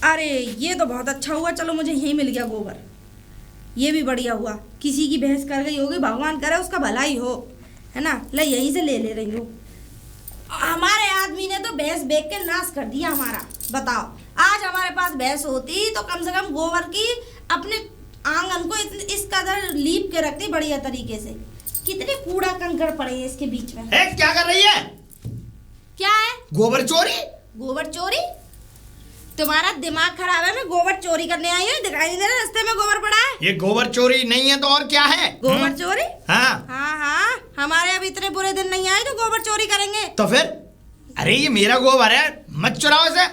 अरे ये तो बहुत अच्छा हुआ, चलो मुझे यही मिल गया गोबर। ये भी बढ़िया हुआ, किसी की भैंस कर गई होगी, भगवान करे उसका भला ही हो, है ना। ले यहीं से ले रही हूँ। हमारे आदमी ने तो भैंस बेच के नाश कर दिया हमारा। बताओ, आज हमारे पास भैंस होती तो कम से कम गोबर की अपने आंगन को इस कदर लीप के रखती बढ़िया तरीके से। कितने कूड़ा कंकड़ पड़े हैं इसके बीच में। क्या कर रही है? क्या है? गोबर चोरी। गोबर चोरी? तुम्हारा दिमाग खराब है? मैं गोबर चोरी करने आई हूँ, दिखाई नहीं दे रहा रास्ते में गोबर पड़ा है? ये गोबर चोरी नहीं है तो और क्या है? गोबर चोरी? हाँ हाँ, हमारे अब इतने बुरे दिन नहीं आए तो गोबर चोरी करेंगे। तो फिर? अरे ये मेरा गोबर है, मत चुराओ इसे।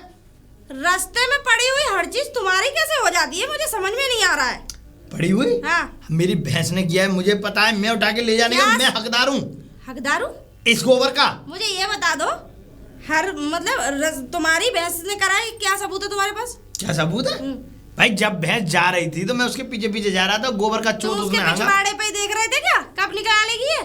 रास्ते में पड़ी हुई हर चीज तुम्हारी कैसे हो जाती है, मुझे समझ में नहीं आ रहा है। पड़ी हुई? हाँ। मेरी भैंस ने किया है, मुझे पता है, मैं उठा के ले जाने का मैं हकदार हूँ। हकदार हूँ? इस गोबर का? मुझे ये बता दो, तुम्हारी भैंस ने करा है, क्या सबूत है तुम्हारे पास? क्या सबूत है? भाई जब भैंस जा रही थी तो मैं उसके पीछे पीछे जा रहा था, गोबर का चोट उसमें आगा। पिछवाड़े पे देख रहे थे क्या कब निकालेगी ये?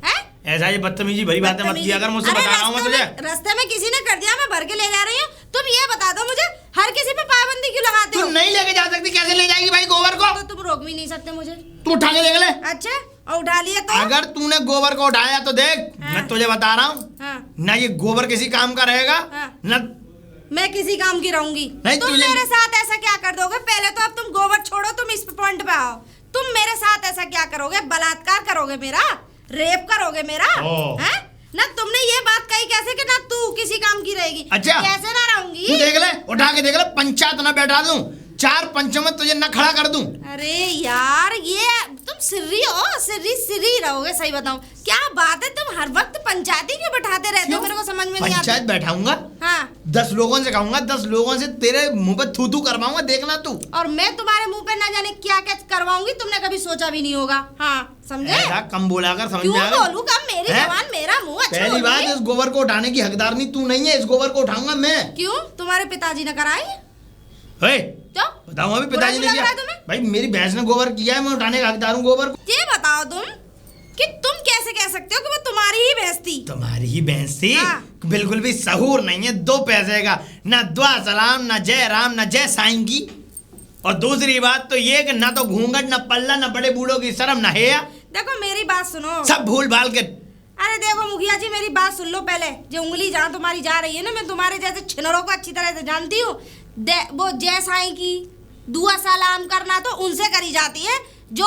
हैं? ऐसा ये बदतमीजी भरी बातें मत किया कर मुझसे, बता रहा हूँ मैं तुझे। रास्ते में किसी ने कर दिया, मैं भर के ले जा रही हूँ। तुम ये बता दो मुझे, हर किसी पे पाबंदी क्यों लगाते हो? तुम नहीं लेके जा सकती, कैसे ले जाएगी भाई गोबर को? तो तुम रोक भी नहीं सकते मुझे। तू उठा के देख ले। अच्छा, और उठा लिया तो? अगर तूने गोबर को उठाया तो देख, मैं तुझे बता रहा हूँ, ना ये गोबर किसी काम का रहेगा, ना मैं किसी काम की रहूंगी। तुम मेरे साथ ऐसा क्या कर दोगे? पहले तो अब तुम गोबर छोड़ो, तुम इस पॉइंट पे आओ। तुम मेरे साथ ऐसा क्या करोगे? बलात्कार करोगे मेरा? रेप करोगे मेरा? हैं? ना तुमने ये बात कही कैसे कि ना तू किसी काम की रहेगी? अच्छा, कैसे ना रहूंगी? तू देख ले, उठा के देख ले, पंचायत ना बैठा दूं, 4 पंचों में तुझे न खड़ा कर दूं। अरे यार, ये तुम सिर्री हो, सिर्री रहोगे। सही बताऊं, क्या बात है, तुम हर वक्त पंचायती क्यों बैठाते रहते हो? मेरे को समझ में नहीं आता। पंचायत बैठाऊंगा? हाँ। 10 लोगों से कहूंगा, 10 लोगों से तेरे मुंह पे थू करवाऊंगा, देखना तू। और मैं तुम्हारे मुंह पे ना जाने क्या क्या करवाऊंगी, तुमने कभी सोचा भी नहीं होगा। हाँ, समझे? ऐसा कम बोला कर, समझ में आ गया? बोलूं कम? मेरी जबान, मेरा मुंह अच्छा। पहली बात, इस गोबर को उठाने की हकदार नहीं तू नहीं है, इस गोबर को उठाऊंगा मैं। क्यों? तुम्हारे पिताजी ने कराई? बताऊं अभी पिताजी ने किया? भाई मेरी भैंस ने गोबर किया है, मैं उठाने का हकदार हूँ गोबर को। ये बताओ तुम कि तुम कैसे कह सकते हो कि वो तुम्हारी ही भैंस थी? तुम्हारी ही भैंस थी? बिल्कुल भी सहूर नहीं है 2 पैसे का, ना दुआ सलाम, ना जय राम, ना जय साईं की। और दूसरी बात तो ये कि ना तो घूंघट, ना पल्ला, ना बड़े बूढ़ों की शर्म, ना है। देखो मेरी बात सुनो, सब भूल भाल के। अरे देखो मुखिया जी, मेरी बात सुन लो पहले। जो उंगली जहाँ तुम्हारी जा रही है ना, मैं तुम्हारे जैसे छिनरों को अच्छी तरह से जानती हूँ। वो जय साईं की दुआ सलाम करना तो उनसे करी जाती है जो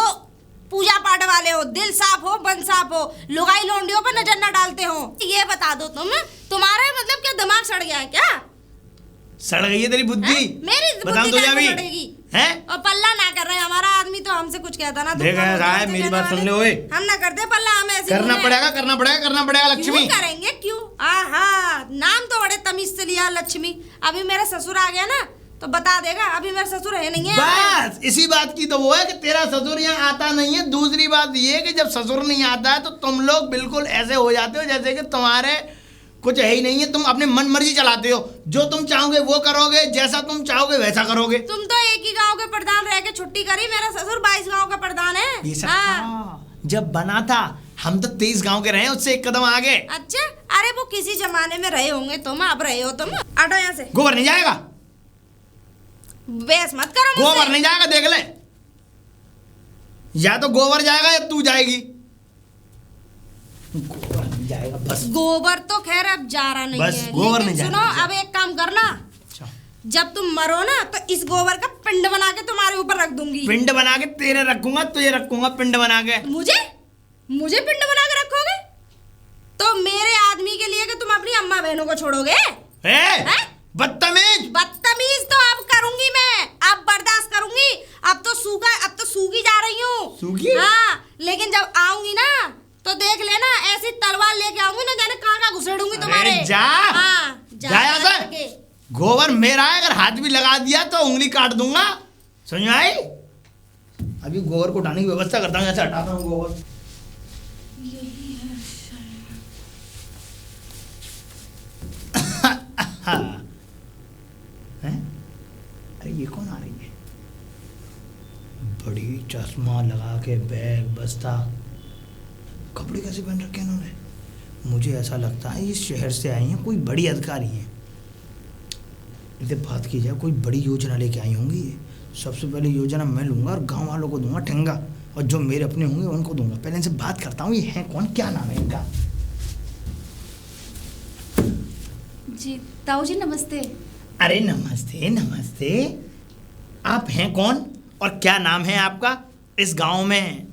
पूजा पाठ वाले हो, दिल साफ हो, मन साफ हो, लुगाई लोंडियों पर नजर न डालते हो। ये बता दो तुम्हारे मतलब क्या दिमाग सड़ गया है क्या? सड़ गई है तेरी बुद्धि? मेरी बुद्धि सड़ेगी है? और पल्ला ना कर रहे हमारा आदमी तो हमसे कुछ कहता ना। मेरी बात सुन ले ओए, हम ना करते पल्ला, हमें ऐसे करना पड़ेगा लक्ष्मी। क्यों करेंगे? क्यों? आहा, नाम तो बड़े तमीज से लिया लक्ष्मी। अभी मेरा ससुर आ गया ना तो बता देगा, अभी मेरा ससुर है नहीं है। बस इसी बात की तो वो है कि तेरा ससुर यहाँ आता नहीं है। दूसरी बात ये कि जब ससुर नहीं आता है तो तुम लोग बिल्कुल ऐसे हो जाते हो जैसे कि तुम्हारे कुछ है ही नहीं है। तुम अपने मन मर्जी चलाते हो, जो तुम चाहोगे वो करोगे, जैसा तुम चाहोगे वैसा करोगे। तुम तो एक ही गांव के प्रधान रह के छुट्टी करी, मेरा ससुर 22 गांव का प्रधान है। ये सब जब बना था हम तो 23 गांव के रहे, उससे 1 कदम आगे। अच्छा, अरे वो किसी जमाने में रहे होंगे तुम, अब रहे हो तुम। हटो यहाँ से। गोबर नहीं जाएगा, बेस मत करो। गोबर नहीं जाएगा, देख ले, या तो गोबर जाएगा या तू जाएगी। गोबर नहीं जाएगा बस। गोबर तो खैर अब जा रहा नहीं है, गोबर नहीं सुनो अब एक काम करना, जब तुम मरो ना तो इस गोबर का पिंड बना के तुम्हारे ऊपर रख दूंगी। पिंड बना के तेरे रखूंगा, तुझे रखूंगा पिंड बना के। मुझे पिंड बना के रखोगे? तो मेरे आदमी के लिए कि तुम अपनी अम्मा बहनों को छोड़ोगे? बदतमीज तो अब करूंगी मैं, अब बर्दाश्त करूंगी। अब तो सूखी जा रही हूँ। हाँ, लेकिन जब आऊंगी ना तो देख लेना, ऐसी तलवार लेके आऊंगी ना, जाने कहाँ घुसेड़ूंगी तुम्हारे। जा गोबर मेरा है, अगर हाथ भी लगा दिया तो उंगली काट दूंगा, समझ में आई? अभी गोबर को उठाने की व्यवस्था करता हूँ, ऐसे हटाता हूँ गोबर। अरे ये कौन आ रही है? बड़ी चश्मा लगा के, बैग बस्ता, कपड़े कैसे पहन रखे इन्होंने? मुझे ऐसा लगता है ये शहर से आई हैं, कोई बड़ी अधिकारी हैं। इसे बात की जाए, कोई बड़ी योजना लेके आई होंगी ये। सबसे पहले योजना मैं लूँगा और गांव वालों को दूंगा ठेंगा, और जो मेरे अपने होंगे उनको दूंगा। पहले इनसे बात करता हूँ, ये हैं कौन, क्या नाम है इनका? जी ताऊ जी नमस्ते। अरे नमस्ते नमस्ते, आप हैं कौन और क्या नाम है आपका? इस गांव में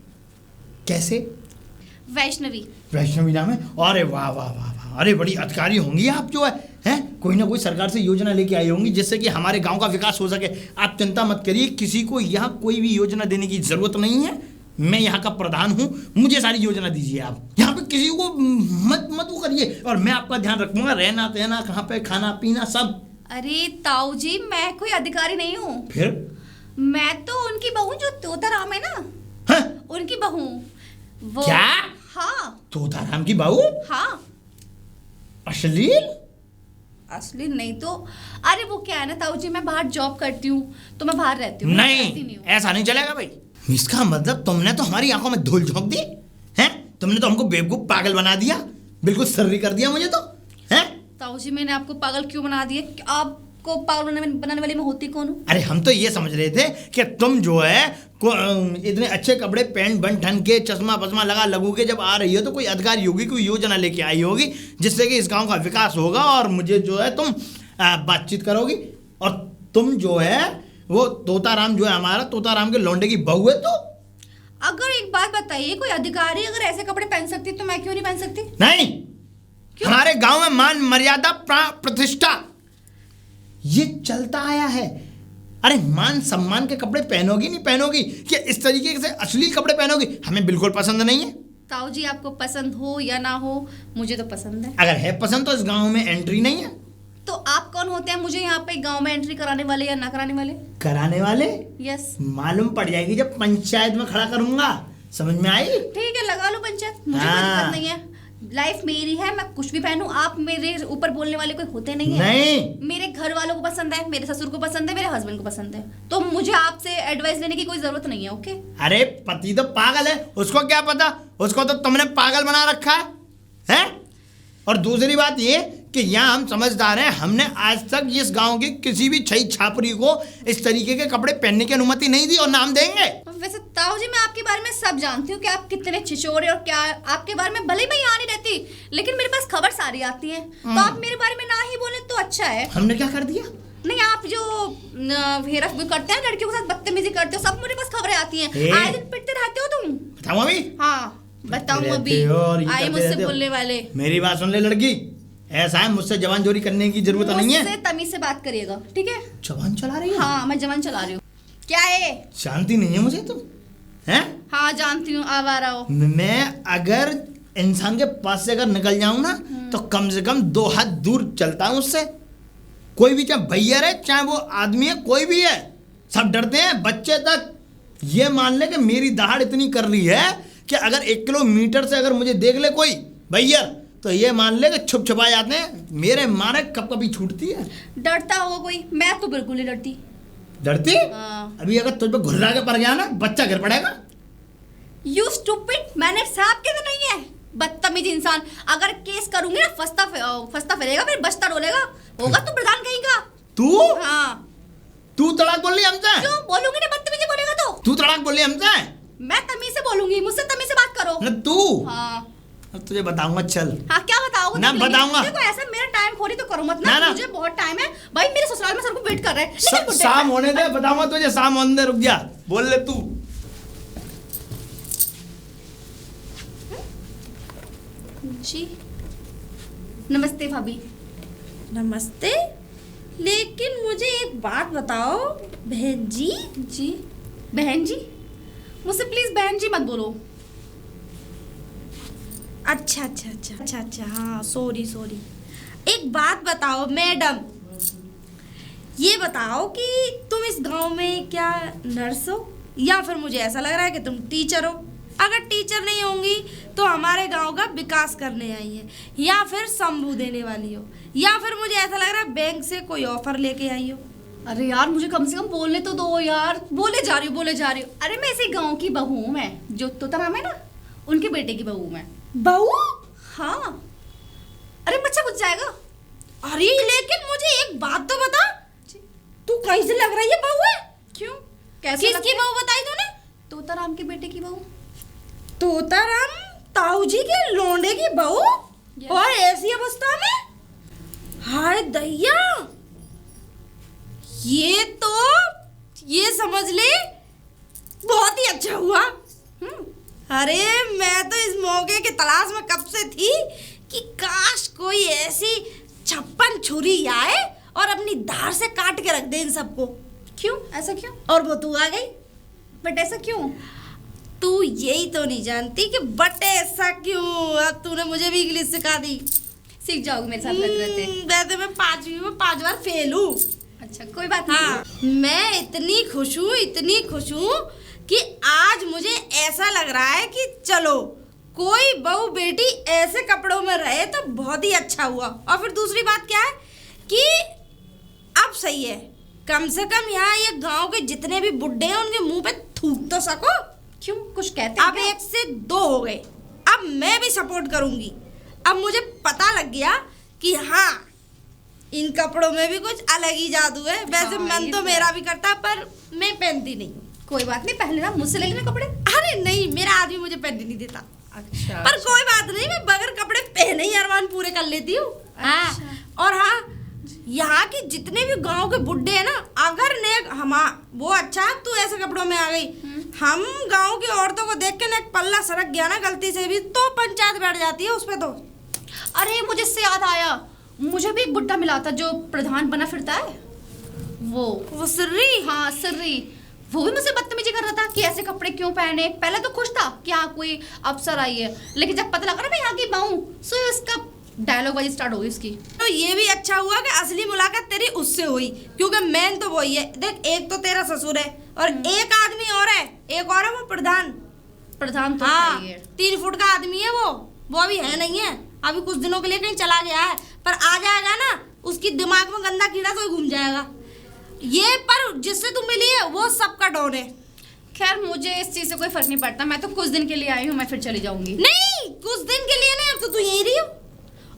कैसे? वैष्णवी। वैष्णवी नाम है? अरे वाह वाह वाह वाह, अरे बड़ी अधिकारी होंगी आप जो है, हैं? कोई ना कोई सरकार से योजना लेके आई होंगी जिससे कि हमारे गांव का विकास हो सके। आप चिंता मत करिए, किसी को यहाँ कोई भी योजना देने की जरूरत नहीं है। मैं यहाँ का प्रधान हूँ, मुझे सारी योजना दीजिए आप। यहाँ पे किसी को मत वो करिए, और मैं आपका ध्यान रखूंगा, रहना कहना, कहाँ पे खाना पीना सब। अरे ताऊ जी मैं कोई अधिकारी नहीं हूँ। फिर? मैं तो उनकी बहू जो तोताराम है ना, हाँ? उनकी बहू। वो क्या? हाँ। तोताराम की बहू? हाँ। अश्लील? असली नहीं तो, अरे वो क्या है ना ताऊ जी, मैं बाहर जॉब करती हूँ तो मैं बाहर रहती हूँ। नहीं, ऐसा नहीं चलेगा भाई। इसका मतलब तुमने तो हमारी आंखों में धूल झोंक दी हैं? तुमने तो हमको बेवकूफ पागल बना दिया, बिल्कुल सर्री कर दिया मुझे तो, हैं? ताऊ जी मैंने आपको पागल क्यों बना दिया? आपको पागल बनाने वाली मैं होती कौन हूँ? अरे हम तो ये समझ रहे थे कि तुम जो है इतने अच्छे कपड़े पैंट बन ठन के चश्मा बसमा लगू के जब आ रही हो तो कोई अधिकारी होगी, कोई योजना लेके आई होगी जिससे कि इस गांव का विकास होगा, और मुझे जो है तुम बातचीत करोगी। और तुम जो है वो तोताराम जो है हमारा, तोताराम के लौंडे की बहू है। तो अगर एक बात बताइए, कोई अधिकारी अगर ऐसे कपड़े पहन सकती तो मैं क्यों नहीं पहन सकती? नहीं, हमारे गांव में मान मर्यादा प्रतिष्ठा ये चलता आया है। अरे मान सम्मान के कपड़े पहनोगी नहीं पहनोगी, कि इस तरीके से अश्लील कपड़े पहनोगी, हमें बिल्कुल पसंद नहीं है। ताऊ जी आपको पसंद हो या ना हो, मुझे तो पसंद है। अगर है पसंद तो इस गांव में एंट्री नहीं है। तो आप कौन होते हैं मुझे यहाँ पे गांव में एंट्री कराने वाले या ना कराने वाले? कराने वाले? यस। मालूम पड़ जाएगी जब पंचायत में खड़ा करूंगा, समझ में आई? ठीक है लगा लो पंचायत, मुझे कोई दिक्कत नहीं है। लाइफ मेरी है, मैं कुछ भी पहनूं, आप मेरे ऊपर बोलने वाले कोई होते नहीं है। नहीं, मेरे घर वालों को पसंद है, मेरे ससुर को पसंद है, मेरे हस्बैंड को पसंद है, तो मुझे आपसे एडवाइस लेने की कोई जरूरत नहीं है। ओके? अरे पति तो पागल है, उसको क्या पता, उसको तो तुमने पागल बना रखा है? और दूसरी बात ये कि यहाँ हम समझदार हैं, हमने आज तक इस गांव की किसी भी छई छापरी को इस तरीके के कपड़े पहनने की अनुमति नहीं दी, और नाम देंगे। वैसे ताऊ जी मैं आपके बारे में सब जानती हूँ कि आप कितने छिछोरे, और क्या आपके बारे में भले ही मैं यहाँ नहीं रहती लेकिन मेरे पास खबर सारी आती है, तो आप मेरे बारे में ना ही बोले तो अच्छा है। हमने क्या कर दिया? नहीं, आप जो हेरा फेरी करते हैं, लड़कियों के साथ बदतमीजी करते हो, सब मेरे पास खबरें आती हैं। आए दिन पिटते रहते हो तुम। बताऊँ अभी? हाँ बताऊँ अभी, आई मुझसे बोलने वाले। मेरी बात सुन ले लड़की, ऐसा है मुझसे जवान जोरी करने की जरूरत नहीं है। मुझसे तमीज से बात करिएगा, ठीक है? जवान चला रही है? हाँ मैं जवान चला रही हूँ। क्या है? जानती नहीं है मुझे तुम, हैं? हाँ जानती हूँ, आवारा हो। मैं अगर इंसान के पास से अगर निकल जाऊं ना तो कम से कम 2 हाथ दूर चलता हूं उससे। कोई भी, चाहे भैया है चाहे वो आदमी है, कोई भी है, सब डरते हैं, बच्चे तक। ये मान ले कि मेरी दहाड़ इतनी कर रही है कि अगर 1 किलोमीटर से अगर मुझे देख ले कोई भैया, तो ये मान ले कि छुप छुपा जाते हैं, मेरे मारे कब कभी छूटती है। डरता होगा कोई? मैं तो बिल्कुल नहीं डरती। डरती? अभी अगर तुझ पे घुर्रा के पड़ गया ना, बच्चा गिर पड़ेगा। यू स्टूपिड, मैंने साहब के तो नहीं है, बदतमीज इंसान। अगर केस करूंगी ना फंसता फिरेगा, फिर बचता डोलेगा। होगा तू प्रधान कहीं का। तू? हाँ। तू तड़ाक बोल रही हमसे? क्यों बोलूंगी ना, बदतमीजी बोलेगा तो। तू तड़ाक बोल रही हमसे? मैं तमीज से बोलूंगी, मुझसे तमीज से बात करो ना तू। हाँ अब तुझे बताऊंगा, चल। हाँ क्या बताओगे? ना बताऊंगा। देखो ऐसा मेरा टाइम खोरी तो करो मत ना। मुझे बहुत टाइम है भाई, मेरे ससुराल में सबको वेट कर रहे हैं। शाम होने दे, बताऊंगा तुझे, शाम होने दे, रुक जा, बोल ले तू। जी नमस्ते भाभी। नमस्ते, लेकिन मुझे एक बात बताओ बहन जी। जी बहन जी, मुझसे प्लीज बहन जी मत बोलो। अच्छा, हाँ सॉरी। एक बात बताओ मैडम, ये बताओ कि तुम इस गांव में क्या नर्स हो, या फिर मुझे ऐसा लग रहा है कि तुम टीचर हो। अगर टीचर नहीं होंगी तो हमारे गांव का विकास करने आई है, या फिर शंभू देने वाली हो, या फिर मुझे ऐसा लग रहा है बैंक से कोई ऑफर लेके आई हो। अरे यार मुझे कम से कम बोलने तो दो यार। बोले जा रही हूँ। अरे मैं इसी गांव की बहू हूँ, मैं जो तोताराम है ना, उनके बेटे की बहू मैं। बहू? हाँ। अरे बच्चा कुछ जाएगा। अरे लेकिन मुझे एक बात तो बता, वहीं से लग रही है बहू है। क्यों? कैसे किसकी बहू बताई तूने? तोताराम के बेटे की बहू। तोताराम ताऊ जी के लोंडे की बहू? Yes. और ऐसी अवस्था में? हाय दैया, ये समझ ले बहुत ही अच्छा हुआ। अरे मैं तो इस मौके की तलाश में कब से थी कि काश कोई ऐसी 56 छुरी आए और अपनी धार से काट के रख दे इन सबको। क्यों? ऐसा क्यों? और वो तू आ गई। बट ऐसा क्यों? तू यही तो नहीं जानती कि बट ऐसा क्यों। अब तूने मुझे भी इंग्लिश सिखा दी। सीख जाओगी मेरे साथ रहते रहते। वैसे मैं 5वीं में 5 बार फेल हूँ। अच्छा कोई बात नहीं। हाँ, मैं इतनी खुश हूँ कि आज मुझे ऐसा लग रहा है कि चलो कोई बहू बेटी ऐसे कपड़ों में रहे तो बहुत ही अच्छा हुआ। और फिर दूसरी बात क्या है कि अब सही है, कम से कम यहाँ ये गांव के जितने भी बुड्ढे हैं उनके मुंह पे थूक तो सको। क्यों? कुछ कहते हैं अब क्या? 1 से 2 हो गए। अब मैं भी सपोर्ट करूंगी। अब मुझे पता लग गया कि हाँ, इन कपड़ों में भी कुछ अलग ही जादू है। वैसे हाँ, मन ये तो तो मेरा भी करता पर मैं पहनती नहीं हूँ। कोई बात नहीं, पहले ना मुझसे ले लेना कपड़े। अरे नहीं, मेरा आदमी मुझे पहनने नहीं देता। अच्छा। पर कोई बात नहीं, मैं बगैर कपड़े पहने ही अरमान पूरे कर लेती हूँ। हाँ, और हाँ, यहाँ के जितने भी गांव के बुड्ढे हैं ना, अगर ने वो अच्छा तू ऐसे कपड़ों में आ गई, हम गांव की औरतों को देख के ना एक पल्ला सरक गया ना गलती से भी तो पंचायत बैठ जाती है उस पे तो। अरे मुझे इससे याद आया, मुझे भी एक बुड्ढा मिला था जो प्रधान बना फिरता है। वो सर्री। हाँ सर्री। वो भी मुझसे बदतमीजी कर रहा था कि ऐसे कपड़े क्यों पहने। पहले तो खुश था कि हाँ कोई अफसर आई है, लेकिन जब पता लगा ना मैं यहाँ की बहू, सो इसका डायलॉग बाजी स्टार्ट हो गई उसकी। तो ये भी अच्छा हुआ कि असली मुलाकात तेरी उससे हुई, क्योंकि मेन तो वही है। देख, एक तो तेरा ससुर है और एक आदमी और है, एक और है वो प्रधान। प्रधान तो हाँ, है। 3 फुट का आदमी है वो अभी है नहीं है, अभी कुछ दिनों के लिए कहीं चला गया है, पर आ जाएगा ना, उसकी दिमाग में गंदा कीड़ा तो घूम जाएगा। ये पर जिससे तू मिली है वो सबका डॉन है। खैर मुझे इस चीज से कोई फर्क नहीं पड़ता, मैं तो कुछ दिन के लिए आई हूँ, मैं फिर चली जाऊंगी। नहीं, कुछ दिन के लिए नहीं, अब तो तू यही रही हो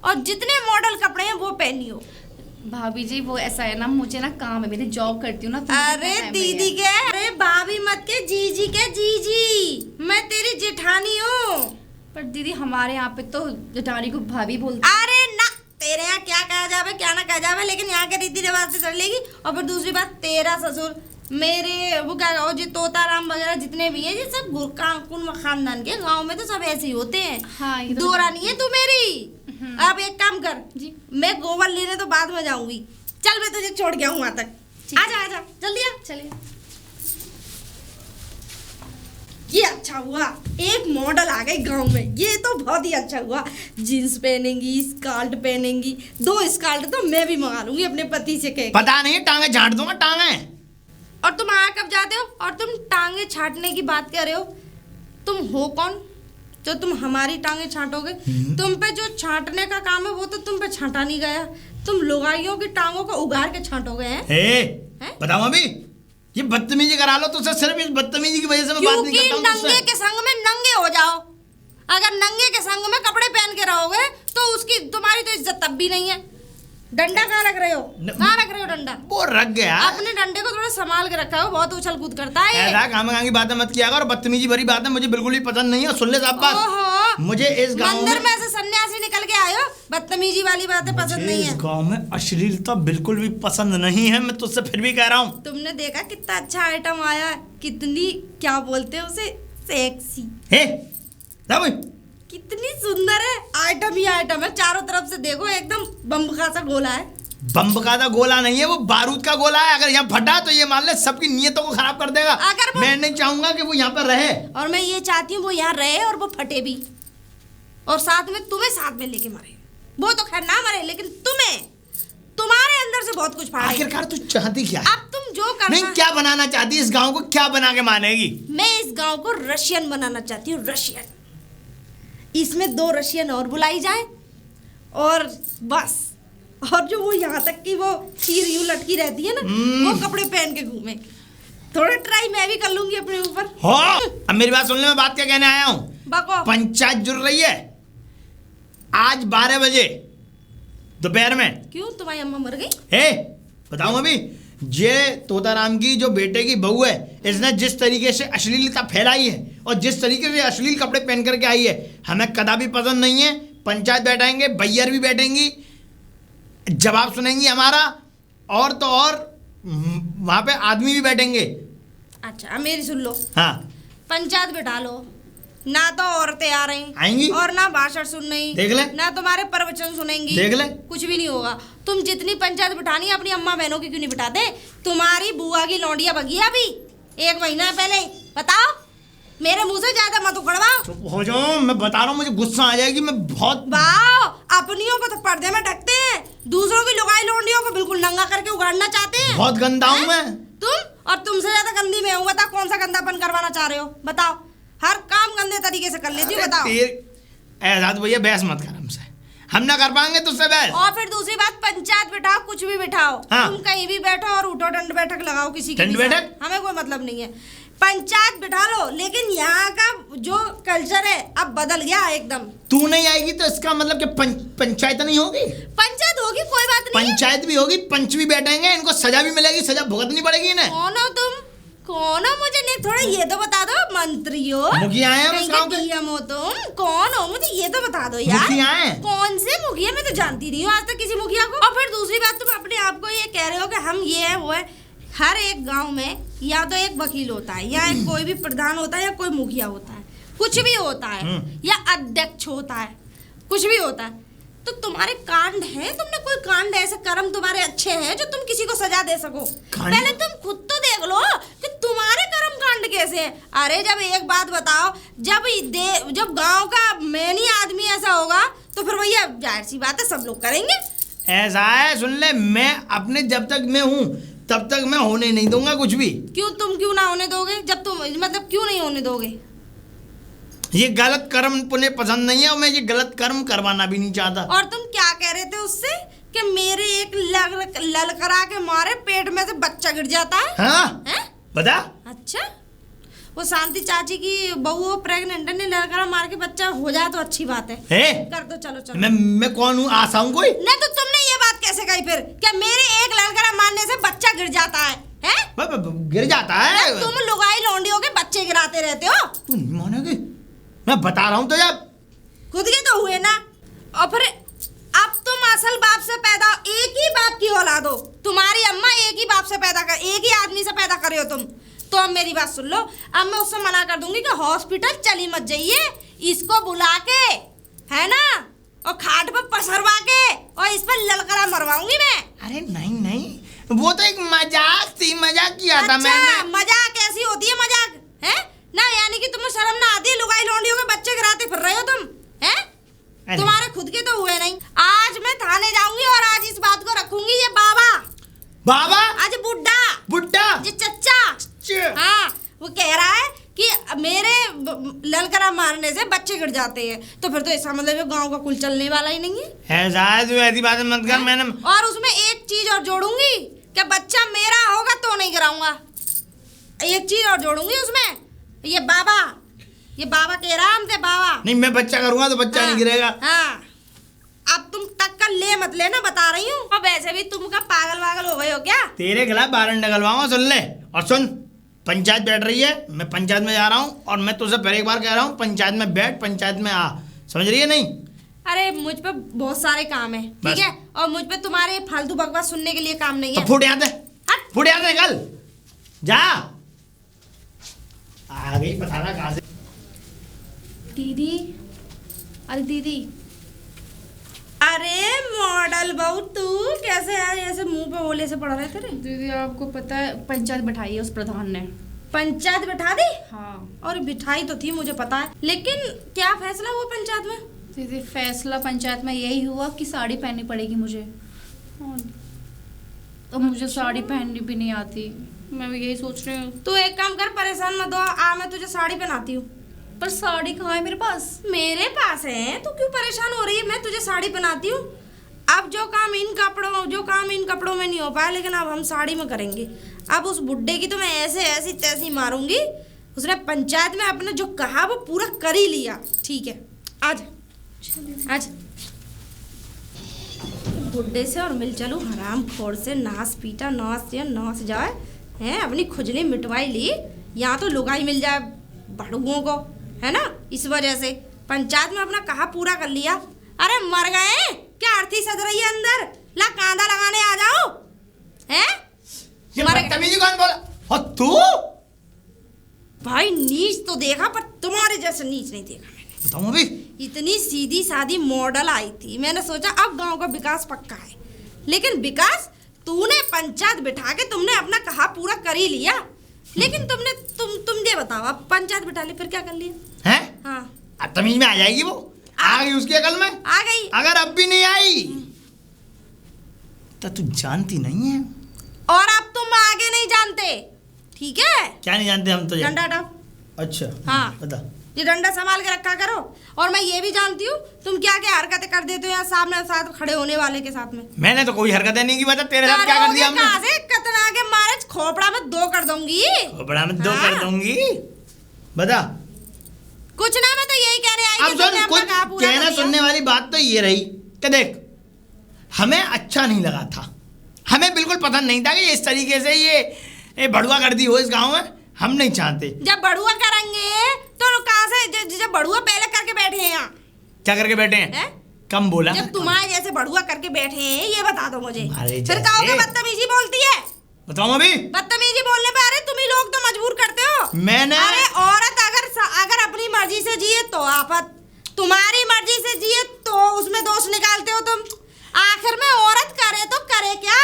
और जितने मॉडल कपड़े हैं वो पहनी हो। भाभी जी वो ऐसा है ना, मुझे ना काम है, मेरी जॉब करती हूँ ना तो अरे दीदी के, अरे भाभी मत के, जीजी के जीजी, मैं तेरी जेठानी हूँ। पर दीदी हमारे यहाँ पे तो जेठानी को भाभी बोलते हैं। अरे ना, तेरे यहाँ क्या कहा जावे क्या ना कहा जावे, लेकिन यहाँ के रीति रिवाज से चल लेगी। और फिर दूसरी बात, तेरा ससुर, मेरे वो क्या और जो तोताराम वगैरह जितने भी हैं, ये सब गुरकाकुन खानदान के, गांव में तो सब ऐसे ही होते हैं। हाँ, ये तो दो रानी है तू मेरी। अब एक काम कर जी, मैं गोबर लेने तो बाद में जाऊंगी, चल मैं तुझे छोड़ गया हूँ वहां तक। आजा जल्दी आ। चलिए। ये अच्छा हुआ, एक मॉडल आ गई गांव में, ये तो बहुत ही अच्छा हुआ। जीन्स पहनेंगी, स्कर्ट पहनेंगी, 2 स्कर्ट तो मैं भी मंगा लूंगी अपने पति से कह के। पता नहीं, टांगे झाड़ दूंगा टांगे। और तुम आ कब जाते हो? और तुम टांगे छाटने की बात कर रहे हो? तुम हो कौन जो तुम हमारी टांगे छाटोगे? तुम पे जो छाटने का काम है वो तो तुम पे छाटा नहीं गया, तुम लुगाइयों की टांगों को उगाड़ के छाटोगे हैं? बताओ अभी, ये बदतमीजी करा लो तो सिर्फ इस बदतमीजी की वजह से मैं बात नहीं करता हूँ क्योंकि नंगे के संग में नंगे हो जाओ। अगर नंगे के संग में कपड़े पहन के रहोगे तो उसकी तुम्हारी तो इज्जत तब भी नहीं है। डंडा कहाँ रख रहे हो? कहाँ रख रहे हो डंडा? वो रख गया। अपने डंडे को थोड़ा संभाल के रखा हो, बहुत उछल कूद करता है। ऐसा काम की बातें मत किया कर, बदतमीजी भरी बातें मुझे बिल्कुल भी पसंद नहीं है। सुन ले साहब बात, मुझे इस गांव मंदिर में से सन्यासी निकल के आयो, बदतमीजी वाली बातें पसंद नहीं है। इस गांव में अश्लीलता बिल्कुल भी पसंद नहीं है, मैं तुझसे फिर भी कह रहा हूँ। तुमने देखा कितना अच्छा आइटम आया है, कितनी क्या बोलते हैं उसे, सेक्सी। कितनी सुंदर है, आइटम ही आइटम है, चारों तरफ से देखो एकदम बम्ब का सा गोला है। बम्ब का गोला नहीं है, वो बारूद का गोला है। अगर यहाँ फटा तो ये मान ले सबकी नियतों को खराब कर देगा। मैं नहीं चाहूंगा कि वो यहाँ पर रहे, और मैं ये चाहती हूँ वो यहाँ रहे और वो फटे भी, और साथ में तुम्हें साथ में लेके मरे। वो तो खैर ना मरे, लेकिन तुम्हारे अंदर से बहुत कुछ फाड़े। आखिरकार तू चाहती क्या? अब तुम जो करना। नहीं, क्या बनाना चाहती? इस गांव को क्या बना के मानेगी? मैं इस गांव को रशियन बनाना चाहती हूँ, रशियन। इसमें 2 रशियन और बुलाई जाए और बस, और जो वो यहाँ तक की वो चीर यूं लटकी रहती है ना, वो कपड़े पहन के घूमे। थोड़ा ट्राई मैं भी कर लूंगी अपने ऊपर। हो, अब मेरी बात सुन ले, मैं बात क्या कहने आया हूँ। बको। पंचायत जुड़ रही है आज 12 बजे दोपहर में। क्यों, तुम्हारी अम्मा मर गई? बताऊं अभी, ये तोताराम की जो बेटे की बहू है, इसने जिस तरीके से अश्लीलता फैलाई है और जिस तरीके से अश्लील कपड़े पहन करके आई है, हमें कदापि पसंद नहीं है। पंचायत बैठाएंगे, बैयर भी बैठेंगी, जवाब सुनेंगी हमारा, और तो और वहाँ पे आदमी भी बैठेंगे। अच्छा अब मेरी सुन लो, हाँ पंचायत बिठा लो, ना तो औरतें आ रही आएंगी और ना भाषण सुन रही, देख ले, ना तुम्हारे प्रवचन सुनेंगी, देख ले, कुछ भी नहीं होगा। तुम जितनी पंचायत बिठानी है अपनी अम्मा बहनों की क्यों नहीं बिठाते? तुम्हारी बुआ की लौंडिया बगी है अभी 1 महीना पहले, बताओ। मेरे मुंह से ज्यादा मत उखड़वाओ। चुप हो जाओ, मैं बता रहा हूँ, मुझे गुस्सा आ जाएगी। मैं बहुत वाओ, अपनियों को तो पर्दे में ढकते हैं, दूसरों की लुगाई लौंडियों को बिल्कुल नंगा करके उगाड़ना चाहते हैं। बहुत गंदा हूँ मैं। तुम और तुमसे ज्यादा गंदी मैं हूँ। बताओ कौन सा गंदापन करवाना चाह रहे हो? बताओ। हर काम गंदे तरीके से कर लेती हूँ, बताओ। एजाद भैया बहस मत कर हमसे, हम ना कर पाएंगे तुझसे बहस। और फिर दूसरी बात, पंचायत बिठाओ, कुछ भी बिठाओ, हाँ। तुम कहीं भी बैठो और उठो, दंड बैठक लगाओ किसी की दंड भी साथ, बैठक? हमें कोई मतलब नहीं है। पंचायत बिठा लो, लेकिन यहाँ का जो कल्चर है अब बदल गया एकदम। तू नहीं आएगी तो इसका मतलब कि पंचायत नहीं होगी? पंचायत होगी, कोई बात नहीं। पंचायत भी होगी, पंच भी बैठेंगे, इनको सजा भी मिलेगी, सजा भुगतनी पड़ेगी इन्हें। कौन हो तुम? कौन हो? मुझे नहीं, थोड़ा ये तो बता दो। मंत्री हो, मुखिया हैं हम इस गांव के। DM हो तुम? कौन हो? मुझे ये तो बता दो यार। मुखिया हैं। कौन से मुखिया? मैं तो जानती नहीं हूँ आज तक किसी मुखिया को। और फिर दूसरी बात, तुम अपने आप को ये कह रहे हो कि हम ये है वो है। हर एक गांव में या तो एक वकील होता है, या एक कोई भी प्रधान होता है, या कोई मुखिया होता है, कुछ भी होता है, या अध्यक्ष होता है, कुछ भी होता है। तो तुम्हारे कांड हैं, तुमने कोई कांड ऐसे कर्म तुम्हारे अच्छे हैं जो तुम किसी को सजा दे सको? पहले तुम खुद तो देख लो कि तुम्हारे कर्म कांड कैसे हैं। अरे जब एक बात बताओ, जब गांव का मेन ही आदमी ऐसा होगा तो फिर भैया जाहिर सी बात है सब लोग करेंगे। ऐसा है, सुन ले, मैं अपने जब तक मैं हूँ तब तक मैं होने नहीं दूंगा कुछ भी। क्यों? तुम क्यों ना होने दोगे? जब तुम मतलब क्यों नहीं होने दोगे? ये गलत कर्म उन्हें पसंद नहीं है और मैं ये गलत कर्म करवाना भी नहीं चाहता। और तुम क्या कह रहे थे उससे कि मेरे एक ललकरा के मारे पेट में से बच्चा गिर जाता है? हाँ हैं? बता। अच्छा, वो शांति चाची की बहू प्रेग्नेंट है, ललकरा मार के बच्चा हो जाए तो अच्छी बात है। कर दो, चलो चलो। मैं कौन हूँ? आशा हूँ कोई? नहीं तो तुमने ये बात कैसे कही फिर कि मेरे एक ललकरा मारने से बच्चा गिर जाता है? गिर जाता है? तुम लुगाई लौंडियों के बच्चे गिराते रहते हो। तू नहीं मानोगी, मैं बता रहा हूँ तो। जब खुद के तो हुए ना, और फिर अब तुम असल बाप से पैदा, एक ही बाप की औलाद हो, तुम्हारी अम्मा एक ही बाप से पैदा कर, एक ही आदमी से पैदा करे हो तुम। तो अब मेरी बात सुन लो, अब मैं उससे मना कर दूंगी कि हॉस्पिटल चली मत जाइए, इसको बुला के, है ना, और खाट पर पसरवा के और इस पर ललकरा मरवाऊंगी मैं। अरे नहीं नहीं, वो तो एक मजाक थी, मजाक किया था मैंने। मजाक कैसी होती है? मजाक है ना, यानी कि तुम्हें शर्म ना आती है? लुगाई लौंडियों के बच्चे गिराते फिर रहे हो तुम, हैं? तुम्हारे खुद के तो हुए नहीं। आज मैं थाने जाऊंगी और आज इस बात को रखूंगी। ये बाबा आज बुड्ढा ये चच्चा, हाँ, वो कह रहा है कि मेरे ललकरा मारने से बच्चे गिर जाते हैं, तो फिर तो इसका मतलब गांव का कुल चलने वाला ही नहीं है। ऐसी बातें मत कर। मैंने और उसमें एक चीज और जोड़ूंगी कि बच्चा मेरा होगा तो नहीं गिराऊंगा। एक चीज और जोड़ूंगी उसमें, ये बाबा कह रहा हमसे, बाबा नहीं, मैं बच्चा करूंगा तो बच्चा नहीं गिरेगा। हाँ, अब तुम तक का ले मत लेना, बता रही हूँ। और वैसे भी तुम का पागल हो गए हो क्या? तेरे खिलाफ वारंट निकलवाऊंगा, सुन ले। और सुन, पंचायत बैठ रही है, मैं पंचायत में जा रहा हूँ, और मैं तुझसे फिर एक बार कह रहा हूँ, पंचायत में बैठ, पंचायत में आ, समझ रही है? नहीं, अरे मुझ पे बहुत सारे काम है, ठीक है, और मुझ पे तुम्हारे फालतू बकवास सुनने के लिए काम नहीं है। तो फुट यहाँ से निकल जा। आ गई, बताना कहाँ से। दीदी, अरे दीदी, अरे मॉडल बहू तू कैसे यार, ऐसे मुंह पे ओले से पड़ रहे थे रे? दीदी आपको पता है पंचायत बिठाई है उस प्रधान ने। पंचायत बिठा दी? हाँ। और बिठाई तो थी, मुझे पता है, लेकिन क्या फैसला हुआ पंचायत में? दीदी फैसला पंचायत में यही हुआ कि साड़ी पहननी पड़ेगी मुझे, तो मुझे साड़ी पहननी भी नहीं आती। मैं यही सोच रही हूँ। तू एक काम कर, परेशान मत हो, आ मैं तुझे साड़ी पहनाती हूँ। पर साड़ी कहाँ है मेरे पास? मेरे पास है, तो क्यों परेशान हो रही है? मैं तुझे साड़ी पहनाती हूँ। अब जो काम इन कपड़ों में नहीं हो पाया, लेकिन अब हम साड़ी में करेंगे। अब उस बुड्ढे की तो मैं ऐसी तैसी मारूंगी, उसने पंचायत में अपने जो कहा वो पूरा कर ही लिया। ठीक है, आज बुड्ढे से और मिल चलूं हराम खोर से, नास पीटा नास जाए हैं, अपनी खुजली मिटवाई ली, यहाँ तो लुगाई मिल जाए बड़ुओं को, है ना। इस वजह से पंचायत में अपना कहा पूरा कर लिया। अरे मर गए क्या, अर्थी सज रही है अंदर, ला कांदा लगाने आ जाओ, हैं। ये बदतमीजी कौन बोला? और तू भाई नीच तो देखा, पर तुम्हारे जैसा नीच नहीं देखा मैंने। बताऊं अभी? इतनी सीधी सादी मॉडल आई थी, मैंने सोचा अब गांव का विकास पक्का है, लेकिन विकास तूने पंचायत बिठा के तुमने अपना कहा पूरा कर ही लिया। लेकिन तुम ये बताओ, अब पंचायत बिठा ली फिर क्या कर लिया? हैं? हाँ अब तमीज में आ जाएगी वो, आ गई उसकी अकल में, आ गई। अगर अब भी नहीं आई तो तू जानती नहीं है। और अब तुम आगे नहीं जानते, ठीक है? क्या नहीं जानते हम तो? डंडा हटाओ। अच्छा हाँ बता। ये डंडा संभाल के रखा करो। और मैं ये भी जानती हूँ तुम क्या क्या हरकतें कर देते हो यहाँ सामने साथ खड़े होने वाले के साथ में। मैंने तो कोई हरकतें नहीं की, बता तेरे साथ क्या कर दिया हमने? कहाँ से कतना के मारे खोपड़ा में 2 कर दूंगी। खोपड़ा में 2 हाँ। कर दूंगी, बता। कुछ ना, मैं तो यही कह रही आई अब सुन, कुछ कहना सुनने वाली बात तो ये रही कि देख, हमें अच्छा नहीं लगा था, हमें बिल्कुल पसंद नहीं था कि इस तरीके से ये भड़ुआ कर दी हो इस गांव में। हम नहीं चाहते। जब बड़ुआ करेंगे तो कहाँ से, जब बड़ुआ पहले करके बैठे हैं यहाँ। क्या करके बैठे हैं? है? कम बोला। जब तुम्हारे जैसे बड़ुआ करके बैठे हैं, ये बता दो मुझे। तुम्हारे फिर जैसे? कहोगे बदतमीजी बोलती है। बताओ अभी। बदतमीजी बोलने पे अरे तुम ही लोग तो मजबूर करते हो। मैंने अरे औरत अगर अपनी मर्जी से जिए तो आफत, तुम्हारी मर्जी से जिए तो उसमें दोष निकालते हो तुम। आखिर में औरत करे तो करे क्या?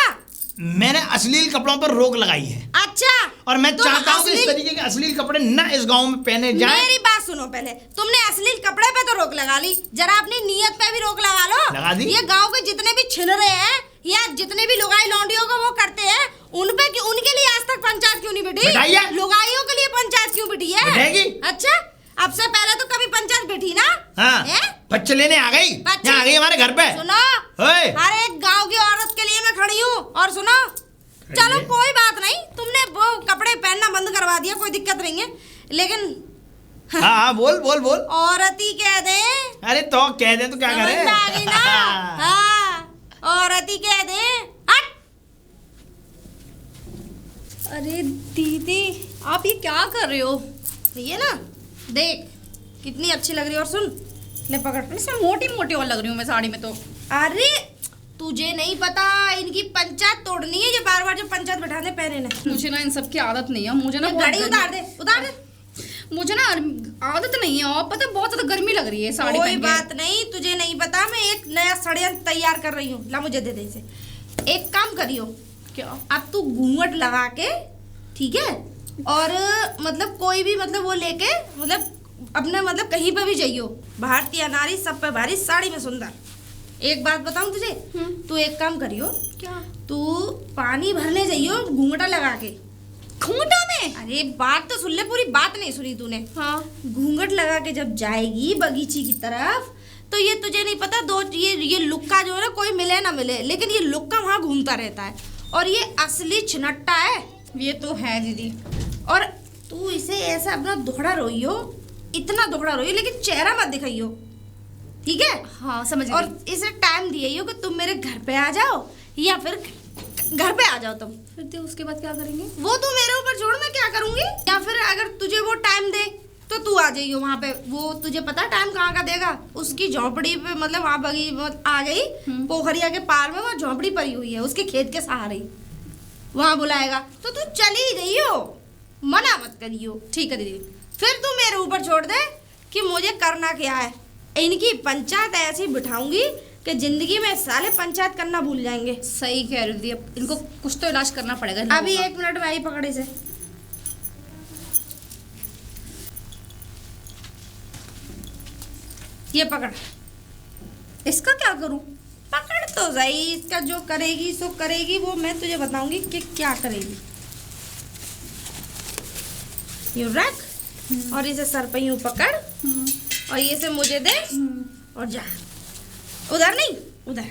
मैंने अश्लील कपड़ों पर रोक लगाई है। अच्छा, और मैं तुम चाहता हूँ कि इस तरीके के अश्लील कपड़े न इस गांव में पहने जाएं। मेरी बात सुनो पहले, तुमने अश्लील कपड़े पे तो रोक लगा ली, जरा अपनी नियत पे भी रोक लगा लो। लगा दी। ये गांव के जितने भी छिनरे हैं या जितने भी लुगाई लौंडियों को वो करते हैं, उनके लिए आज तक पंचायत क्यों नहीं बिठी? बिठाइए। लुगाइयों के लिए पंचायत क्यों बिठी है? बिठाएगी। अच्छा, अब से पहले तो कभी पंचायत बिठी ना? हाँ, बच्चे लेने आ गई, बच्चे- यहाँ आ गई हमारे घर पे। सुनो, ओए। हर एक गांव की औरत के लिए मैं खड़ी हूँ। और सुनो, चलो कोई बात नहीं, तुमने वो कपड़े पहनना बंद करवा दिया, कोई दिक्कत नहीं है, लेकिन हाँ बोल बोल बोल। औरत ही कह दे। अरे तो कह दे तो क्या समझ करे? में आ गई ना? हाँ, औरत ही कह दे। हट। अरे दीदी, आप ये क्या कर रहे हो? ये ना देख कितनी अच्छी लग रही है। और सुन, ले पकड़। इसमें मोटी मोटी और लग रही हूँ मैं साड़ी में तो। अरे तुझे नहीं पता, इनकी पंचायत तोड़नी है, ये बार बार जो पंचायत बैठाने पहने ना। मुझे ना इन सब की आदत नहीं है, मुझे ना गाड़ी उतार दे, उतार दे। मुझे ना आदत नहीं है, और पता बहुत ज्यादा गर्मी लग रही है साड़ी कोई पहन के। बात नहीं, तुझे नहीं पता, मैं एक नया षड्यंत्र तैयार कर रही हूँ। ला मुझे दे दे इसे। एक काम करियो, क्या? अब तू घूंघट लगा के, ठीक है, और मतलब कोई भी मतलब वो लेके, मतलब अपने मतलब कहीं पे भी जाइयो, भारतीय नारी सब पे भारी, साड़ी में सुंदर। एक बात बताऊं तुझे, तू एक काम करियो, क्या? तू पानी भरने जाइयो घूंघटा लगा के। घूंघटा में? अरे बात तो सुन ले, पूरी बात नहीं सुनी तूने। हाँ। घूंघट लगा के जब जाएगी बगीचे की तरफ, तो ये तुझे नहीं पता, दो ये लुक्का जो है ना, कोई मिले ना मिले, लेकिन ये लुक्का वहाँ घूमता रहता है, और ये असली छिनट्टा है। ये तो है दीदी। और तू इसे ऐसा अपना दोहरा रोइयो, इतना दोहरा रोइयो, लेकिन चेहरा मत दिखाइयो, ठीक है? हाँ समझ और गई। इसे टाइम दिए कि तुम मेरे घर पे आ जाओ, या फिर घर पे आ जाओ तुम। फिर तो उसके बाद क्या करेंगे? वो तू मेरे ऊपर छोड़, मैं क्या करूंगी? या फिर अगर तुझे वो टाइम दे तो तू आ जाइयो वहाँ पे। वो तुझे पता टाइम कहाँ का देगा? उसकी झोपड़ी पे, मतलब वहाँ बगी आ गई पोखरिया के पार में, वो झोपड़ी पड़ी हुई है उसके खेत के सहारे, वहाँ बुलाएगा तो तू चली जाइयो, मना मत करियो। ठीक है दीदी। फिर तू मेरे ऊपर छोड़ दे कि मुझे करना क्या है। इनकी पंचायत ऐसी बिठाऊंगी कि जिंदगी में साले पंचायत करना भूल जाएंगे। सही कह रही दीदी, अब इनको कुछ तो इलाज करना पड़ेगा इन अभी लोगों का। 1 मिनट में आई, पकड़े से। ये पकड़। इसका क्या करूं? पकड़ तो सही, इसका जो करेगी सो करेगी, वो मैं तुझे बताऊंगी कि क्या करेगी। यूं रख, और इसे सर पे यूं पकड़, और ये से मुझे दे, और जा। उधर नहीं, उधर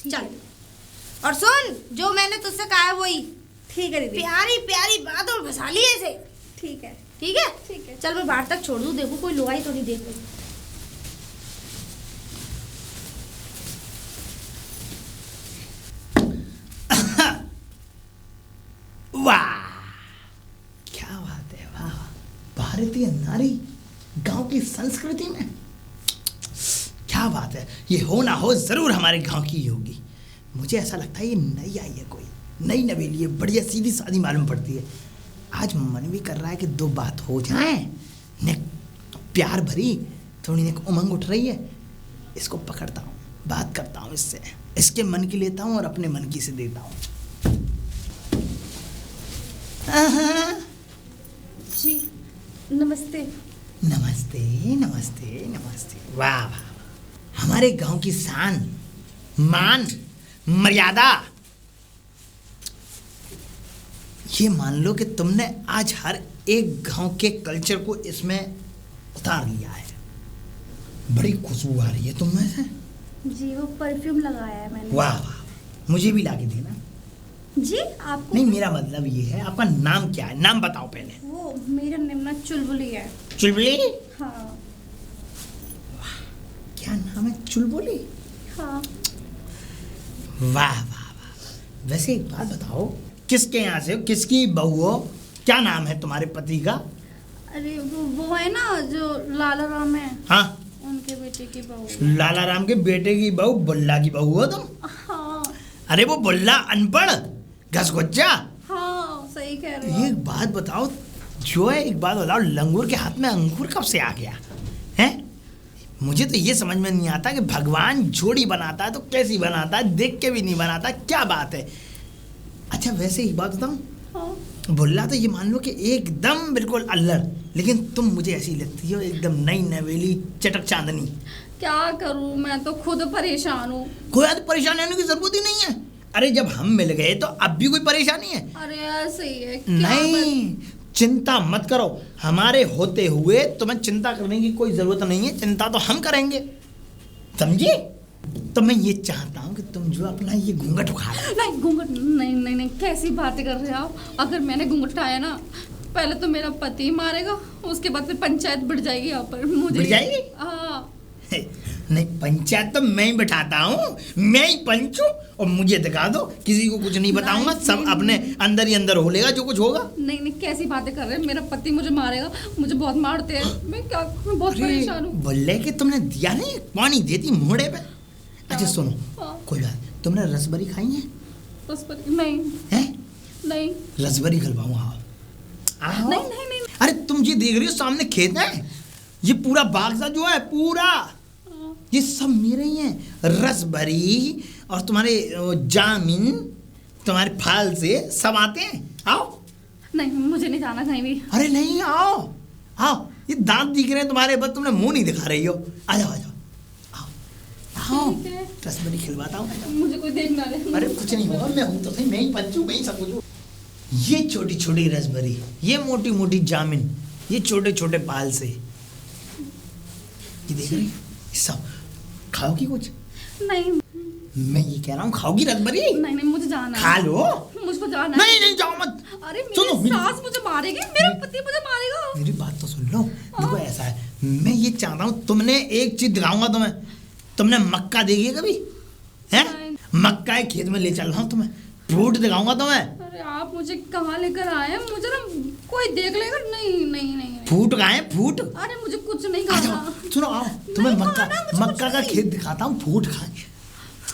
चल। और सुन, जो मैंने तुझसे कहा है वही। ठीक है दीदी। प्यारी प्यारी बात और फंसा लिए इसे, ठीक है। ठीक है? ठीक है। चल मैं बाहर तक छोड़ दूं, देखो कोई लुगाई तो नहीं देख रही। भारतीय नारी गांव की संस्कृति में, क्या बात है। ये हो ना हो जरूर हमारे गांव की ही होगी। मुझे ऐसा लगता है ये नई आई है, कोई नई नवेली है, बढ़िया सीधी सादी मालूम पड़ती है। आज मन भी कर रहा है कि दो बात हो जाए, ने प्यार भरी थोड़ी ने उमंग उठ रही है। इसको पकड़ता हूँ, बात करता हूँ इससे, इसके मन की लेता हूँ और अपने मन की से देता हूँ। जी नमस्ते। नमस्ते नमस्ते नमस्ते। वाह वाह, हमारे गांव की शान, मान, मर्यादा। ये मान लो कि तुमने आज हर एक गांव के कल्चर को इसमें उतार लिया है। बड़ी खुशबू आ रही है तुम में से। जी वो परफ्यूम लगाया है मैंने। वाह वाह, मुझे भी लाके देना। जी आपको नहीं, मेरा मतलब ये है, आपका नाम क्या है? नाम बताओ पहले। वो मेरा निम्ना चुलबुली है। चुलबुली? हाँ। क्या नाम है? चुलबुली? हाँ। वाह वाह वाह। वैसे एक बात बताओ, किसके यहाँ से हो, किसकी बहू हो, क्या नाम है तुम्हारे पति का? अरे वो है ना जो लाला राम है। हाँ, उनके बेटे की बहू। लाला राम के बेटे की बहू, बुल्ला की बहू हो तुम? हाँ। अरे वो बुल्ला अनपढ़ घसघुच्चा। हाँ सही कह रहे हो। एक बात बताओ, जो है एक बात बताओ, लंगूर के हाथ में अंगूर कब से आ गया है? मुझे तो ये समझ में नहीं आता कि भगवान जोड़ी बनाता है तो कैसी बनाता है, देख के भी नहीं बनाता, क्या बात है। अच्छा वैसे एक बात बताऊं, हाँ। बुल्ला तो ये मान लो कि एकदम बिल्कुल अल्लड़, लेकिन तुम मुझे ऐसी लगती हो एकदम नई नवेली चटक चांदनी। क्या करूं, मैं तो खुद परेशान हूँ। कोई आज परेशान होने की जरूरत ही नहीं है। अरे जब हम मिल गए तो अब भी कोई परेशानी है? अरे ऐसे ही है। नहीं, चिंता मत करो, हमारे होते हुए तुम्हें चिंता करने की कोई जरूरत नहीं है। चिंता तो हम करेंगे, समझे? तो मैं ये चाहता हूँ कि तुम जो अपना ये घूंघट उठा लो। नहीं घूंघट नहीं, नहीं नहीं कैसी बातें कर रहे हो आप। अगर मैंने घूंघट उठाया ना, पहले तो मेरा पति मारेगा, उसके बाद फिर पंचायत बढ़ जाएगी यहाँ पर। मुझे बढ़ जाएगी? हाँ। नहीं, पंचायत तो मैं ही बैठाता हूँ, मैं ही पंच हूँ। और मुझे दिखा दो, किसी को कुछ नहीं बताऊंगा, सब अपने अंदर ही अंदर हो लेगा जो कुछ होगा। नहीं नहीं कैसी बातें कर रहे हैं, मेरा पति मुझे मारेगा, मुझे बहुत मारते हैं। मैं बहुत परेशान हूँ। बोले कि तुमने दिया नहीं, पानी देती मोड़े पे। अच्छा सुनो, कोई बात, तुमने रसबरी खाई है? रसबरी नहीं है? नहीं। रसबरी खिलवाऊँ? आओ। नहीं नहीं नहीं। अरे तुम ये देख रही हो सामने खेत है, ये पूरा बाग सा जो है पूरा, ये सब मेरे ही हैं। रसबरी और तुम्हारे जामिन, तुम्हारे फाल से सब आते हैं। आओ। नहीं मुझे नहीं जाना कहीं भी। अरे नहीं, आओ आओ, ये दांत दिख रहे हैं तुम्हारे, बस तुमने मुंह नहीं दिखा रही हो। आ जाओ आ जाओ, आओ आओ, रसबरी खिलवाता हूँ। मुझे कोई देख ना ले। अरे कुछ नहीं होगा, मैं हूँ तो सही, मैं ही पंचू, मैं ही सब कुछ हूँ। ये छोटी छोटी रसबरी, ये मोटी मोटी जामिन, ये छोटे छोटे पाल से, ये देख रही सब खाओगी कुछ? नहीं मैं ये कह रहा हूँ, खाओगी रसबरी? नहीं नहीं मुझे जाना है। खा लो। मुझको जाना नहीं है। नहीं जाओ मत। अरे सुनो, मेरी सास मुझे मारेगी, मेरा पति मुझे मारेगा। मेरी बात तो सुन लो। देखो ऐसा है, मैं ये चाहता हूँ, तुमने एक चीज दिखाऊंगा तुम्हें। तुमने मक्का देखी है कभी? हैं? मक्का के खेत में ले चल रहा हूँ तुम्हें, फ्रूट दिखाऊंगा तुम्हें। अरे आप मुझे कहाँ लेकर आए हैं? मुझे ना कोई देख लेगा। नहीं नहीं नहीं। फूट खाए फूट? अरे मुझे कुछ नहीं आ खाना। जाओ, सुनो आओ, तुम्हें नहीं मक्का खाना, मुझे मक्का का खेत दिखाता हूँ, फूट खाए।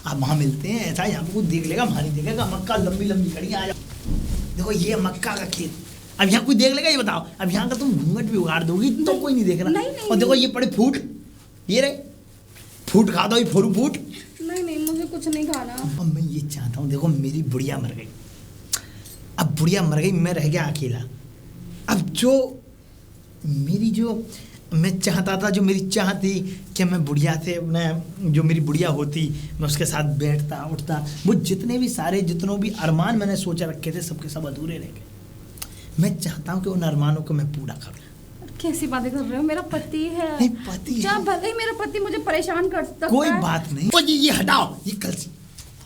आप वहाँ मिलते हैं, ऐसा यहाँ पे कोई देख लेगा, वहाँ नहीं देखेगा। मक्का लंबी लंबी खड़ी, आ जाओ। देखो ये मक्का का खेत, अब यहाँ कोई देख लेगा? ये बताओ, अब यहाँ का तुम घूंघट भी उगाड़ दोगी तो कोई नहीं देख रहा। और देखो ये पड़े फूट, ये रहे फूट, खा दो ये फूट। नहीं नहीं मुझे कुछ नहीं खाना। अब मैं ये चाहता हूँ, देखो मेरी बुढ़िया मर गई, अब बुढ़िया मर गई, मैं रह गया अकेला। अब जो मेरी, जो मैं चाहता था, जो मेरी चाह थी कि मैं बुढ़िया से, मैं जो मेरी बुढ़िया होती, मैं उसके साथ बैठता उठता, वो जितने भी सारे, जितनों भी अरमान मैंने सोचा रखे थे, सबके सब अधूरे रह गए। मैं चाहता हूँ कि उन अरमानों को मैं पूरा करूँ। कैसी बातें कर रहे हो? मेरा पति है। नहीं, पति है। क्या भले ही मेरा पति मुझे परेशान कर सकता है। कोई बात नहीं। और ये हटाओ, ये कलसी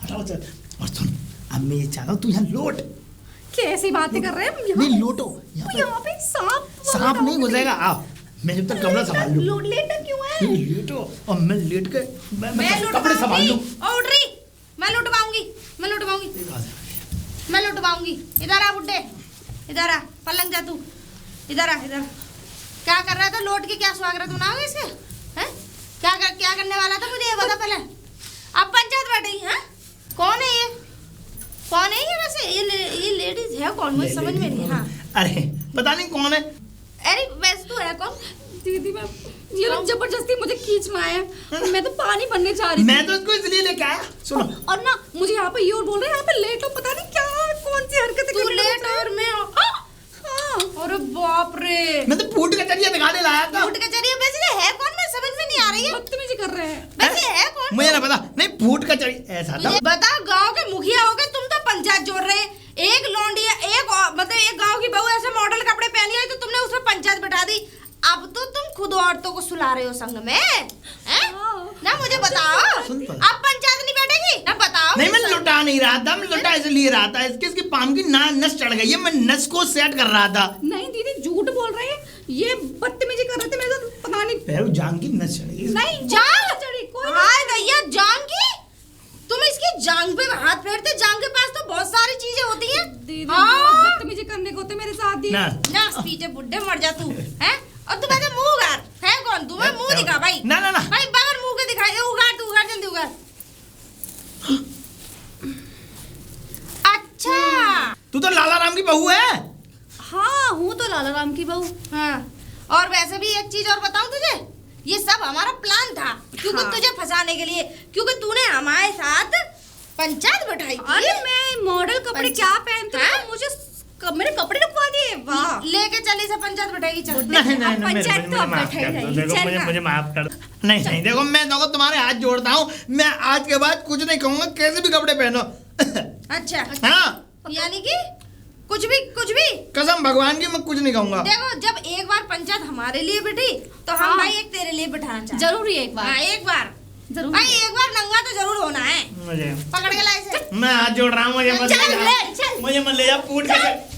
हटाओ चल। और सुन, अब मैं ये चाहता हूँ तू यहाँ लोट। कैसी बातें कर रहे हैं? नहीं लोटो, यहाँ पे सांप नहीं घुसेगा। आओ, मैं जब तक कपड़ा संभाल लूं। लेटा क्यों है? लेटो, और मैं लेट के मैं कपड़े संभाल लूं। उठ रही, मैं लुटवाऊंगी, मैं लुटवाऊंगी, मैं लुटवाऊंगी। इधर आ बुड्ढे, इधर आ, पलंग जा तू, इधर आ, इधर क्या कर रहा था? लौट के क्या स्वागत बनाओगे इसके? हैं? क्या करने वाला था मुझे ये बता पहले। अब पंचायत बैठी है? कौन है ये? कौन है ये वैसे? ये लेडीज है कौन? मुझे समझ में नहीं। हाँ अरे पता नहीं कौन है। अरे वैसे तो है कौन? दीदी मैं ये लोग जबरदस्ती मुझे खींच में आए हैं। मैं तो पानी भरने जा रही थी। मैं तो इसको इसलिए लेके आया। सुनो और ना मुझे यहाँ पे ये और बोल रहे हैं यहाँ पे लेट हो, पता नहीं क्या कौन सी हरकतें तू कर रहे लेट हो। और मैं हाँ अरे बाप रे। मैं तो फूट कचरिया दिखाने लाया था। फूट कचरी वैसे है कौन? मैं समझ में नहीं आ रही है। बदतमीजी कर रहे हैं। वैसे है कौन? मुझे ना पता। नहीं फूट कचरी ऐसा था। मुझे बता, गांव के मुखिया हो गए तुम तो पंचायत जोड़ रहे। एक लौंडिया मतलब एक गांव की बहू ऐसे मॉडल कपड़े पहनी है तो तुमने उसमें पंचायत बैठा दी। अब तो तुम खुद औरतों को सुला रहे हो संग में, हैं? ना मुझे बताओ, सुन तो। अब पंचायत नहीं बैठेगी ना? बताओ। नहीं मैं लुटा नहीं रहा था। मैं लुटा इसलिए रहा था इसकी पाम की नस चढ़ गई है। मैं नस को सेट कर रहा था। नहीं दीदी झूठ बोल रहे हैं, ये बदतमीजी कर रहे थे मेरे साथ। पता नहीं पैरों जान की नस चढ़ गई। नहीं जान चढ़ी कोई हाय भैया, जान की? तुम इसकी जांग पे हाथ फेरते? जांग के पास तो बहुत सारी चीजें होती हैं। दीदी हाँ। बदतमीजी करने को होते मेरे साथ ही। ना ना पीछे बुड्ढे मर जा तू, हैं? और तू वैसे मुंह उगाड़ है कौन? तुम्हें मुंह दिखा भाई। ना ना ना भाई बगैर मुंह के दिखाई दे। उगाड़, तू उगाड़, जल्दी उगाड़। अच्छा तू तो लाला राम की बहू है। हाँ हूँ तो लाला राम की बहू। हाँ, और वैसे भी एक चीज और बताऊं तुझे, ये सब हमारा प्लान था क्योंकि हाँ। तुझे फंसाने के लिए, क्योंकि तूने हमारे साथ पंचायत बैठाई थी। अरे मैं मॉडल कपड़े क्या पहनती हाँ? हूँ, मुझे मेरे कपड़े रुकवा दिए। वाह लेके चली से पंचायत बैठाएगी। चल नहीं नहीं पंचायत तो अब माफ बैठा ही कर दो। रहेगी, देखो चल मुझे ना। मुझे माफ कर दो। नहीं नहीं देखो मैं देखो तुम्हारे हाथ जोड़ता हूँ। मैं आज के बाद कुछ नहीं कहूंगा। कैसे भी कपड़े पहनो। अच्छा हाँ यानी कि कुछ भी कसम भगवान की मैं कुछ नहीं कहूंगा। देखो, जब एक बार पंचायत हमारे लिए बैठी तो हम हाँ। भाई एक तेरे लिए बैठाना चाहते। जरूरी है एक बार। हाँ, एक बार जरूर भाई, एक बार नंगा तो जरूर होना है। मुझे पकड़ के ला इसे। मैं हाथ जोड़ रहा हूँ। मुझे मत चल ले ले, जा। चल। मुझे मत ले जा। फूट के